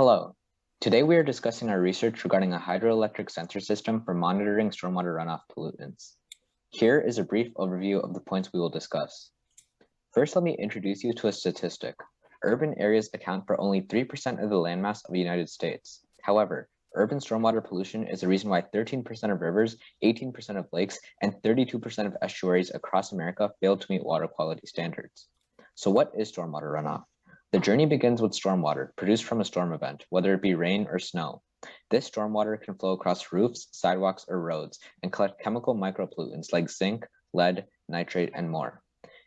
Hello. Today we are discussing our research regarding a hydroelectric sensor system for monitoring stormwater runoff pollutants. Here is a brief overview of the points we will discuss. First, let me introduce you to a statistic. Urban areas account for only 3% of the landmass of the United States. However, urban stormwater pollution is the reason why 13% of rivers, 18% of lakes, and 32% of estuaries across America fail to meet water quality standards. So what is stormwater runoff? The journey begins with stormwater produced from a storm event, whether it be rain or snow. This stormwater can flow across roofs, sidewalks, or roads and collect chemical micropollutants like zinc, lead, nitrate, and more.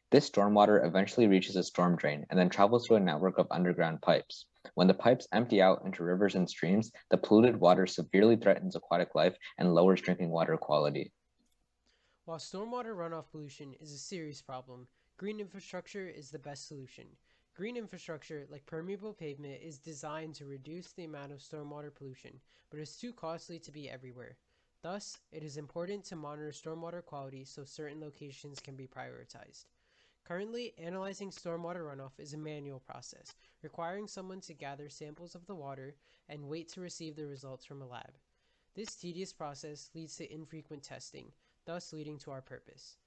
This stormwater eventually reaches a storm drain and then travels through a network of underground pipes. When the pipes empty out into rivers and streams, the polluted water severely threatens aquatic life and lowers drinking water quality. While stormwater runoff pollution is a serious problem, green infrastructure is the best solution. Green infrastructure, like permeable pavement, is designed to reduce the amount of stormwater pollution, but is too costly to be everywhere. Thus, it is important to monitor stormwater quality so certain locations can be prioritized. Currently, analyzing stormwater runoff is a manual process, requiring someone to gather samples of the water and wait to receive the results from a lab. This tedious process leads to infrequent testing, thus leading to our purpose.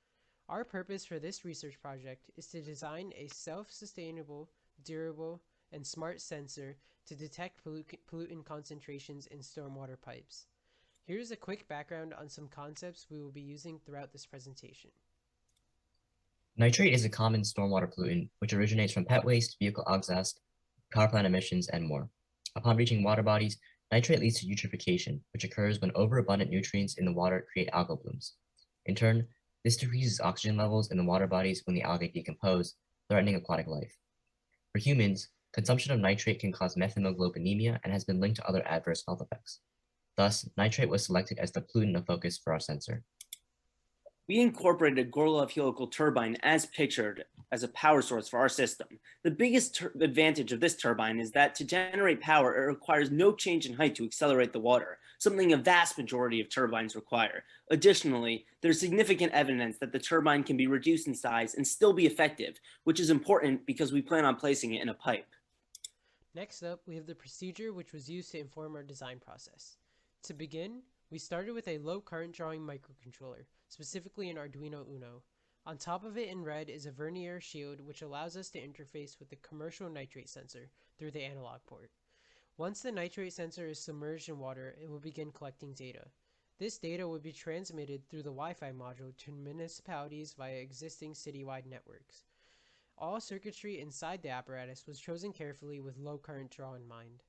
Our purpose for this research project is to design a self-sustainable, durable, and smart sensor to detect pollutant concentrations in stormwater pipes. Here's a quick background on some concepts we will be using throughout this presentation. Nitrate is a common stormwater pollutant which originates from pet waste, vehicle exhaust, power plant emissions, and more. Upon reaching water bodies, nitrate leads to eutrophication, which occurs when overabundant nutrients in the water create algal blooms. In turn, this decreases oxygen levels in the water bodies when the algae decompose, threatening aquatic life. For humans, consumption of nitrate can cause methemoglobinemia and has been linked to other adverse health effects. Thus, nitrate was selected as the pollutant of focus for our sensor. We incorporated a Gorlov helical turbine as pictured as a power source for our system. The biggest advantage of this turbine is that to generate power, it requires no change in height to accelerate the water, something a vast majority of turbines require. Additionally, there's significant evidence that the turbine can be reduced in size and still be effective, which is important because we plan on placing it in a pipe. Next up, we have the procedure which was used to inform our design process. To begin, we started with a low current drawing microcontroller, specifically an Arduino Uno. On top of it in red is a vernier shield which allows us to interface with the commercial nitrate sensor through the analog port. Once the nitrate sensor is submerged in water, it will begin collecting data. This data will be transmitted through the Wi-Fi module to municipalities via existing citywide networks. All circuitry inside the apparatus was chosen carefully with low current draw in mind.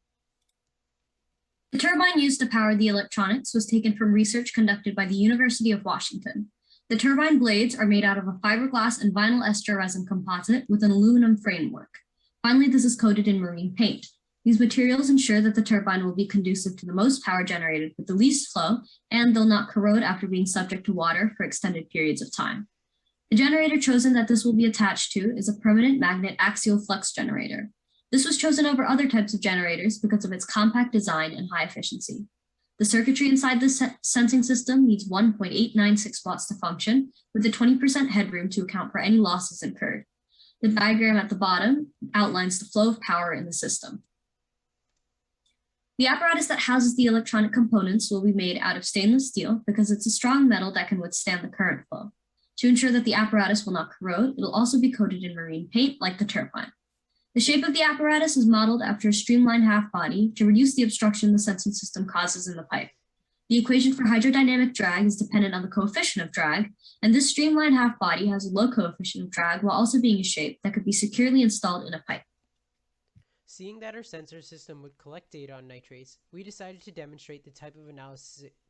The turbine used to power the electronics was taken from research conducted by the University of Washington. The turbine blades are made out of a fiberglass and vinyl ester resin composite with an aluminum framework. Finally, this is coated in marine paint. These materials ensure that the turbine will be conducive to the most power generated with the least flow, and they'll not corrode after being subject to water for extended periods of time. The generator chosen that this will be attached to is a permanent magnet axial flux generator. This was chosen over other types of generators because of its compact design and high efficiency. The circuitry inside this sensing system needs 1.896 watts to function, with a 20% headroom to account for any losses incurred. The diagram at the bottom outlines the flow of power in the system. The apparatus that houses the electronic components will be made out of stainless steel because it's a strong metal that can withstand the current flow. To ensure that the apparatus will not corrode, it'll also be coated in marine paint like the turbine. The shape of the apparatus is modeled after a streamlined half body to reduce the obstruction the sensing system causes in the pipe. The equation for hydrodynamic drag is dependent on the coefficient of drag, and this streamlined half body has a low coefficient of drag while also being a shape that could be securely installed in a pipe. Seeing that our sensor system would collect data on nitrates, we decided to demonstrate the type of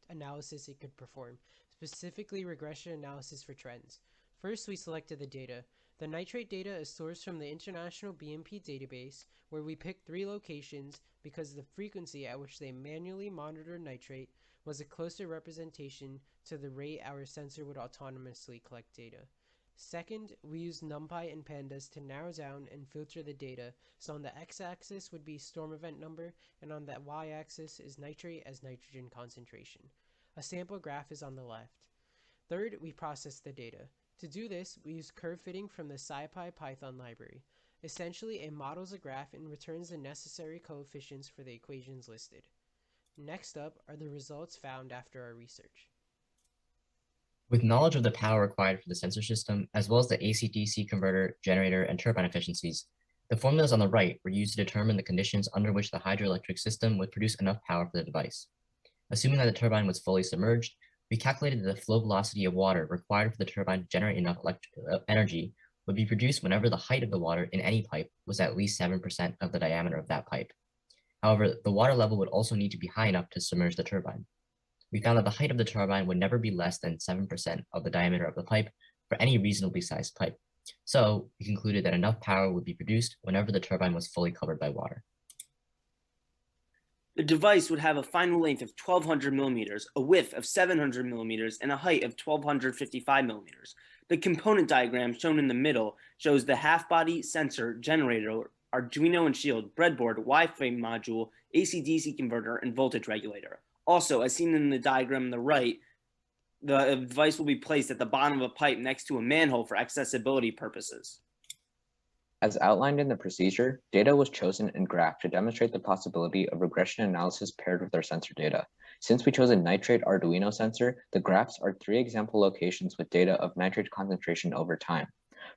analysis it could perform, specifically regression analysis for trends. First, we selected the data. The nitrate data is sourced from the International BMP database, where we picked 3 locations because the frequency at which they manually monitored nitrate was a closer representation to the rate our sensor would autonomously collect data. Second, we used NumPy and Pandas to narrow down and filter the data, so on the x-axis would be storm event number, and on the y-axis is nitrate as nitrogen concentration. A sample graph is on the left. Third, we processed the data. To do this, we used curve fitting from the SciPy Python library. Essentially, it models a graph and returns the necessary coefficients for the equations listed. Next up are the results found after our research. With knowledge of the power required for the sensor system, as well as the AC-DC converter, generator, and turbine efficiencies, the formulas on the right were used to determine the conditions under which the hydroelectric system would produce enough power for the device. Assuming that the turbine was fully submerged, we calculated that the flow velocity of water required for the turbine to generate enough energy would be produced whenever the height of the water in any pipe was at least 7% of the diameter of that pipe. However, the water level would also need to be high enough to submerge the turbine. We found that the height of the turbine would never be less than 7% of the diameter of the pipe for any reasonably sized pipe. So we concluded that enough power would be produced whenever the turbine was fully covered by water. The device would have a final length of 1,200 millimeters, a width of 700 millimeters, and a height of 1,255 millimeters. The component diagram shown in the middle shows the half-body sensor, generator, Arduino and Shield, breadboard, Wi-Fi module, AC-DC converter, and voltage regulator. Also, as seen in the diagram on the right, the device will be placed at the bottom of a pipe next to a manhole for accessibility purposes. As outlined in the procedure, data was chosen and graphed to demonstrate the possibility of regression analysis paired with our sensor data. Since we chose a nitrate Arduino sensor, the graphs are 3 example locations with data of nitrate concentration over time.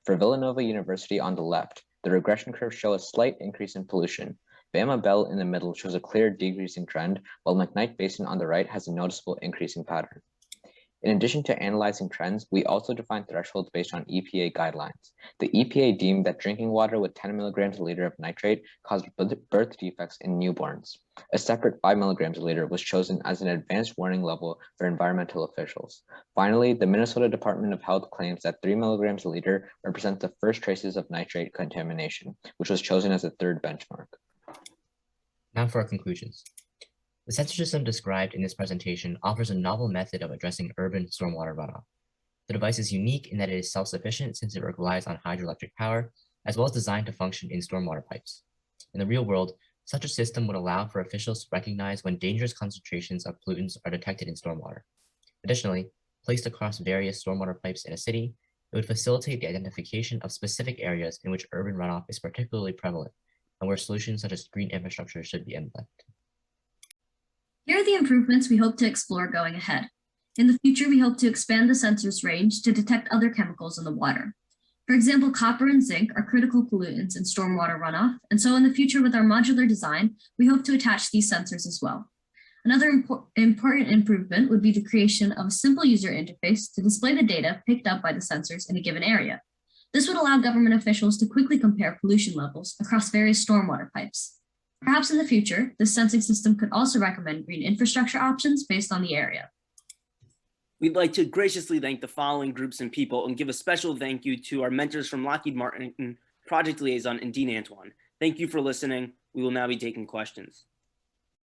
For Villanova University on the left, the regression curves show a slight increase in pollution. Bama Bell in the middle shows a clear decreasing trend, while McKnight Basin on the right has a noticeable increasing pattern. In addition to analyzing trends, we also defined thresholds based on EPA guidelines. The EPA deemed that drinking water with 10 milligrams a liter of nitrate caused birth defects in newborns. A separate 5 milligrams a liter was chosen as an advanced warning level for environmental officials. Finally, the Minnesota Department of Health claims that 3 milligrams a liter represents the first traces of nitrate contamination, which was chosen as a 3rd benchmark. Now for our conclusions. The sensor system described in this presentation offers a novel method of addressing urban stormwater runoff. The device is unique in that it is self-sufficient since it relies on hydroelectric power, as well as designed to function in stormwater pipes. In the real world, such a system would allow for officials to recognize when dangerous concentrations of pollutants are detected in stormwater. Additionally, placed across various stormwater pipes in a city, it would facilitate the identification of specific areas in which urban runoff is particularly prevalent, and where solutions such as green infrastructure should be implemented. Here are the improvements we hope to explore going ahead. In the future, we hope to expand the sensor's range to detect other chemicals in the water. For example, copper and zinc are critical pollutants in stormwater runoff, and so in the future with our modular design, we hope to attach these sensors as well. Another important improvement would be the creation of a simple user interface to display the data picked up by the sensors in a given area. This would allow government officials to quickly compare pollution levels across various stormwater pipes. Perhaps in the future, this sensing system could also recommend green infrastructure options based on the area. We'd like to graciously thank the following groups and people and give a special thank you to our mentors from Lockheed Martin, Project Liaison, and Dean Antoine. Thank you for listening. We will now be taking questions.